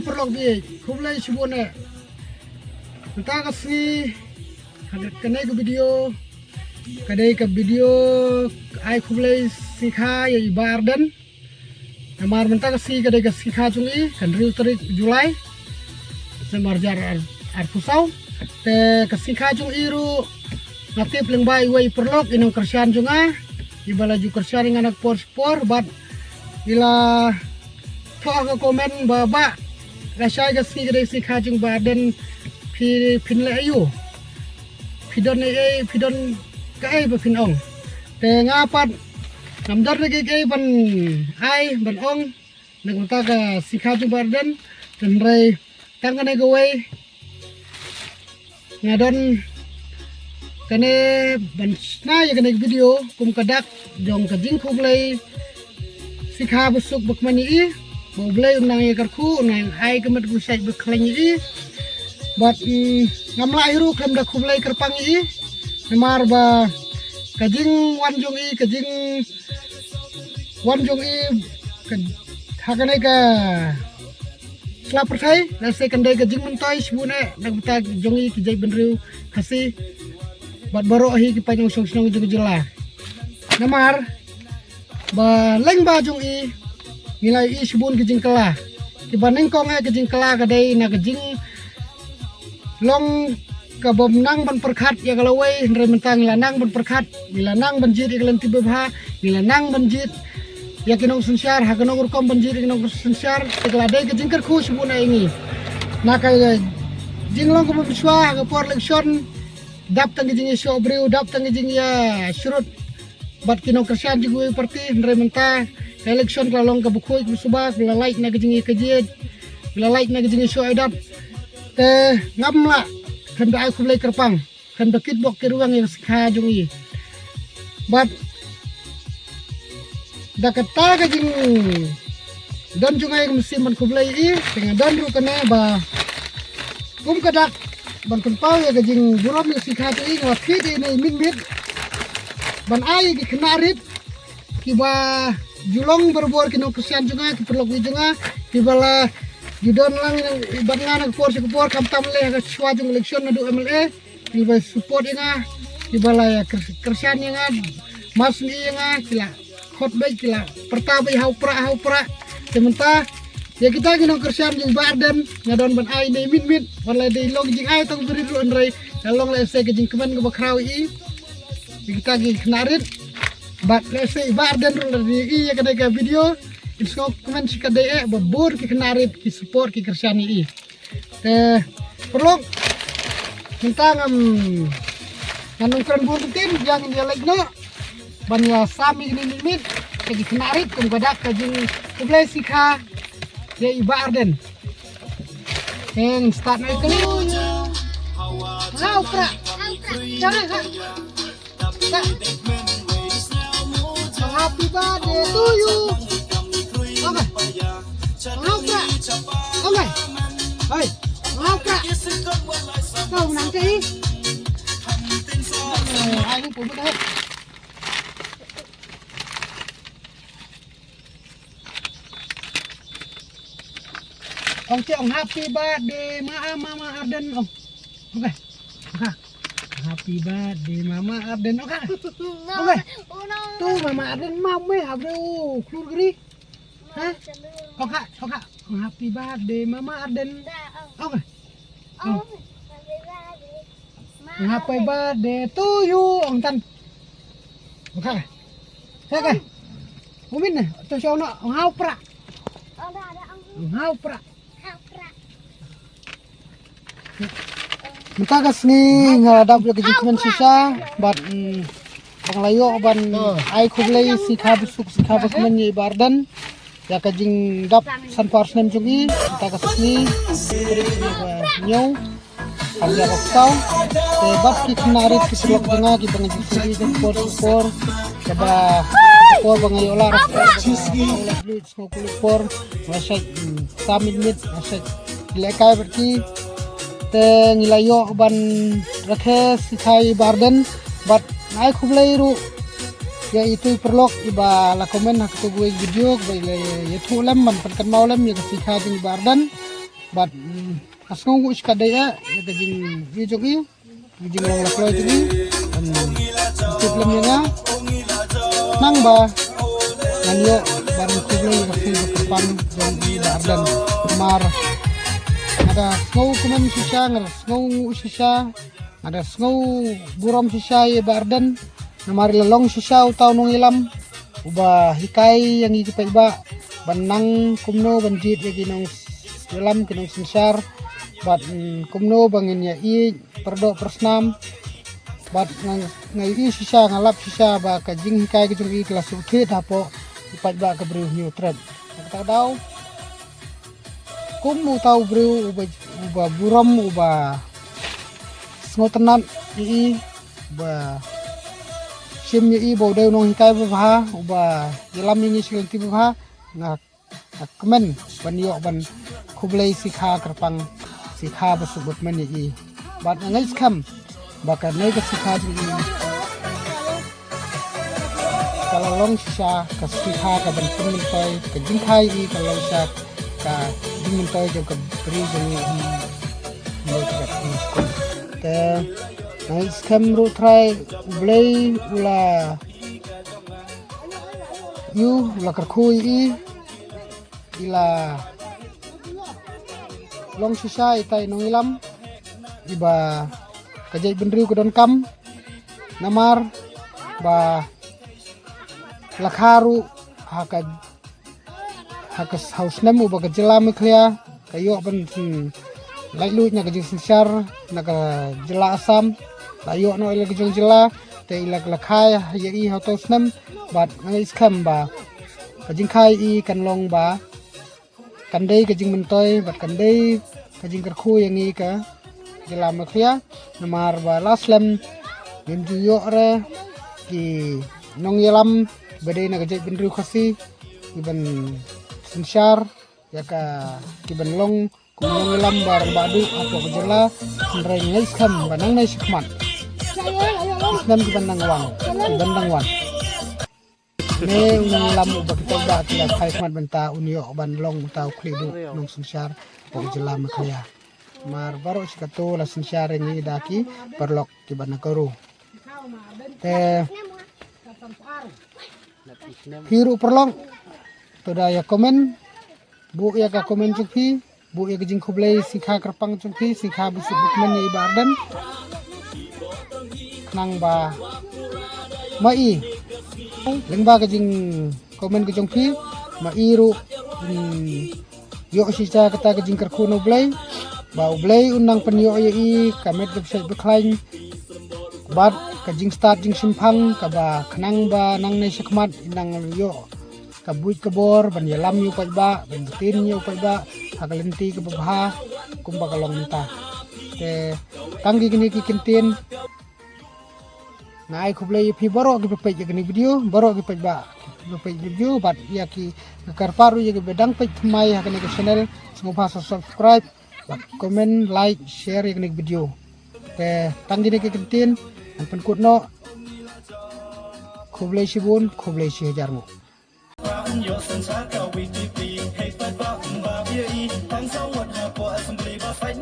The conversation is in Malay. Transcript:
perlok bi kublai shibone kita kasih kene ke video kadai ke video ai kublai sikha ya ibardan amar menta kasih kadai ke sikha chungi kan riu tarik Julai semar jar ar pusau te ke sikha chung iru natip leng bai wai perlok inong kersian chunga ibala ju kersian anak por bat ila thoa ke komen baba rasai kasih kadai sikha chung baden pin le ayu pidon kai ba pin ong te ngapat namdar lagi kai ban ai ban ong nang ta ka sikha chung baden dan rai tang kane gawai ngadon kane ban na ya kane video kum kadak jong ka jing kublai sikha busuk bakmani i mau blai unang ya karku nang ai kemet gusai bekleng i bat ngamla iru klem da kublai kerpang i nemar ba kajing wanjung i kajing wanjung i hakane ka selap pertai nasi kendai kajing mentai sebune nak kita jongi kijai benriu kasih bat baru ahi kipanyong song juga jela namar ba leng ba jong i nilai i sebun kajing kela dibanding kong kajing kela kadai na kajing long kabomnang ban perkat ya kalau wei ndre mentang lanang ban perkat lanang banjir iklan tibe bha lanang banjir ya kinong sensyar ha kinong urkom banjir kinong sensyar ikladai ke jingker khu sebuna ini naka jinglong ko biswa ga por election dap tang jing so breu dap tang jing ya surut bat kinong kersian jigu parti ndre menta election kalong ka bukhoi suba bila like na jing ke jid bila like na jing so edap te ngamla kan da aku blai kerpang kan da kitbok ke ruang yang sikha jungi bat da kata ka jing don jungai mesti man kublai i dengan don ru kene ba kum kadak ban kumpau ya jing buram yang sikha tu i ngwa fit ini min ban ai ki knarit ki ba julong berbor kino kesian junga ki perlok junga ki bala judon lang iban nga nagpor kamtam le ka swajung eleksyon na do MLA iba support nga ibala ya kersian nga mas ni nga kila hotbay kila pertabay haupra sementa ya kita ginong kersian jing badan ngadon ban ai ne min wala de long jing ai tong beri ru andrai long le se jing keman go bakraw i kita gi knarit bat le se badan ru di i kada ka video isko komen si kadai babur ki kenarit ki support ki kersiani i perlu minta nganong keren buntin yang dia like no banya sami ini limit ki kenarit kum gadak kajing kublai sikha ya ibarden start na itu pra jangan happy birthday to you. Oke, hei, ngapa? Kau nanti, ini pun betul. Ông happy birthday Mama Arden ông. Oke. Happy birthday Mama Arden oke. Oke. Tuh Mama Arden mau aduh keluar geri. Hah? Kok happy birthday Mama Arden. Oke. Happy birthday to you ông Tan. Oke. Oke. Umin nih, tuh sono ông haupra. Ông haupra. Mentakas ni ngadap lagi jikmen sisa bat panglayo ban ai kublai sikha busuk sikha bakmen ni bardan ya kajing dap sanpar snem jungi mentakas ni nyau amja baksau te bat ki knarit ki slok denga ki bangi sigi den por kaba por bangi ola blit skokul por masai samit mit masai lekai berki te ngilayo ban rakhe sikhai barden bat nai khublai ru ya itu perlok iba la komen hak tu gue video bai le yetu lem man kan maulem ya sikha jing bardan bat asngu iskadaya ya kajing ijogi kajing long laklo itu problem nga nang ba nanyo ban kublay kasi berpan dan di Ardan mar ada snow kuman sisa ngar snow sisa ada snow buram sisa ya Ardan namari lelong sisa utau nung ilam uba hikai yang ikipai ba banang kumno banjit ya ginong ilam kinong sinsar bat kumno bangin ya i perdo persnam bat ngai sisa ngalap sisa ba kajing hikai kajung i kelas ukit hapo ipat ba ke beriu new trend kata daw kum mu tahu beriu uba buram uba snotenan i ba sim i bo deu nong hikai ba uba yelam ini silenti ba ngak kemen ban yo ban kublai sikha kerpang sikha basubut men i bat ngai skam bakar nai ke sikha i kalau long sisa ke sikha ke ban pun toy ke jingkai i kalau sisa ke jing toy jo ke beri jeng i te ngai skam ru try blay ula yu la kerkhui i ila long sisa itai nong ilam iba kajai benriu ke don kam namar ba lakharu haka haus nemu ba kajela meklia kayo ban lailu nya kajing sinsar naga jela asam layo no ile kajing jela te ila lakhai ya i hotos nem bat ngai skam ba kajing khai i kan long ba kandai kajing mentoy bat kandai kajing kerkhu yang i ka jela meklia namar ba laslem nim juyo re ki nong yelam bade na kajai benriu khasi iban sinsar ya ka kiban long kumong yelam bar badu apo kajela nrai ngai skam banang nai sikmat isnam kiban nangwang kiban nangwan ne lam ubak kita ba kita khai khmat benta unyo ban long tau khlidu nong sinsar apo kajela makaya mar baro sikato la sinsar ni daki perlok kiban nakaru te hiru perlong toda ya komen bu ya ka komen cungpi bu ya kajing kublai sikha kerpang cungpi sikha busuk bukmen ya ibardan kenang ba mai lengba kajing komen ke cungpi mai ru yo sisa kata kajing kerkuno blai ba blai unang penyo ya i kamet website beklain bat kajing start jing simpang kaba kenang ba nang nei sekmat inang yo kabuit kebor ban yelam yu pai ba ban tin yu pai ba hakalenti ke babha kumba kalong minta te tanggi gini ki kintin ngai kublai phi baro ki pai gini video baro ki pai ba pai video bat ya ki karparu ye bedang pai thmai hakane ke channel semua subscribe bat comment like share ye video te tanggi ni ki kintin an penkut no kublai sibun kublai si hajarmu